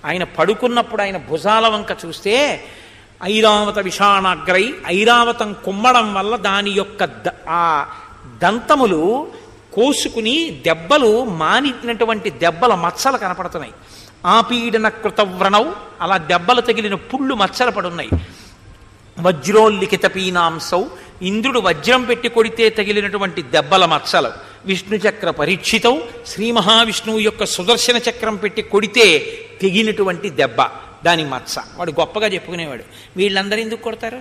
ఆయన పడుకున్నప్పుడు ఆయన భుజాల వంక చూస్తే ఐరావత విషాణాగ్రై, ఐరావతం కుమ్మడం వల్ల దాని యొక్క ఆ దంతములు కోసుకుని దెబ్బలు మానినటువంటి దెబ్బల మచ్చలు కనపడుతున్నాయి. ఆపీడన కృతవ్రణవు, అలా దెబ్బలు తగిలిన పుళ్ళు మచ్చలు పడున్నాయి. వజ్రోల్లిఖిత పీనాంసౌ, ఇంద్రుడు వజ్రం పెట్టి కొడితే తగిలినటువంటి దెబ్బల మచ్చలు. విష్ణుచక్ర పరీక్షితౌ, శ్రీ మహావిష్ణువు యొక్క సుదర్శన చక్రం పెట్టి కొడితే తెగినటువంటి దెబ్బ, దాని మచ్చ. వాడు గొప్పగా చెప్పుకునేవాడు. వీళ్ళందరూ ఎందుకు కొడతారు?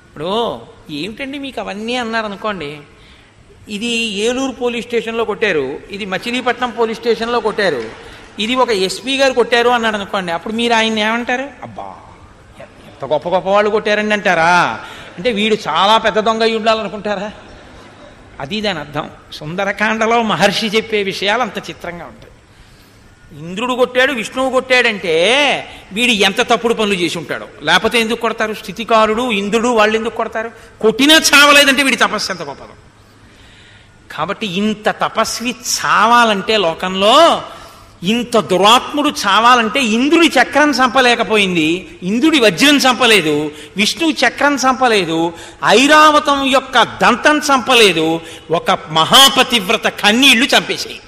ఇప్పుడు ఏమిటండి మీకు అవన్నీ అన్నారనుకోండి, ఇది ఏలూరు పోలీస్ స్టేషన్లో కొట్టారు, ఇది మచిలీపట్నం పోలీస్ స్టేషన్లో కొట్టారు, ఇది ఒక ఎస్పీ గారు కొట్టారు అన్నాడు అనుకోండి, అప్పుడు మీరు ఆయన్ని ఏమంటారు? అబ్బా ఎంత గొప్ప గొప్ప వాళ్ళు కొట్టారండి అంటారా? అంటే వీడు చాలా పెద్ద దొంగ అయి ఉండాలనుకుంటారా? అది దాని అర్థం. సుందరకాండలో మహర్షి చెప్పే విషయాలు అంత చిత్రంగా ఉంటాయి. ఇంద్రుడు కొట్టాడు, విష్ణువు కొట్టాడంటే వీడు ఎంత తప్పుడు పనులు చేసి ఉంటాడో. లేకపోతే ఎందుకు కొడతారు? స్థితికారుడు, ఇంద్రుడు వాళ్ళు ఎందుకు కొడతారు? కొట్టినా చావలేదంటే వీడి తపస్సు ఎంత గొప్పదో. కాబట్టి ఇంత తపస్వి చావాలంటే లోకంలో, ఇంత దురాత్ముడు చావాలంటే ఇంద్రుడి చక్రం చంపలేకపోయింది, ఇంద్రుడి వజ్రం చంపలేదు, విష్ణువు చక్రం చంపలేదు, ఐరావతం యొక్క దంతం చంపలేదు, ఒక మహాపతివ్రత కన్నీళ్లు చంపేసాయి.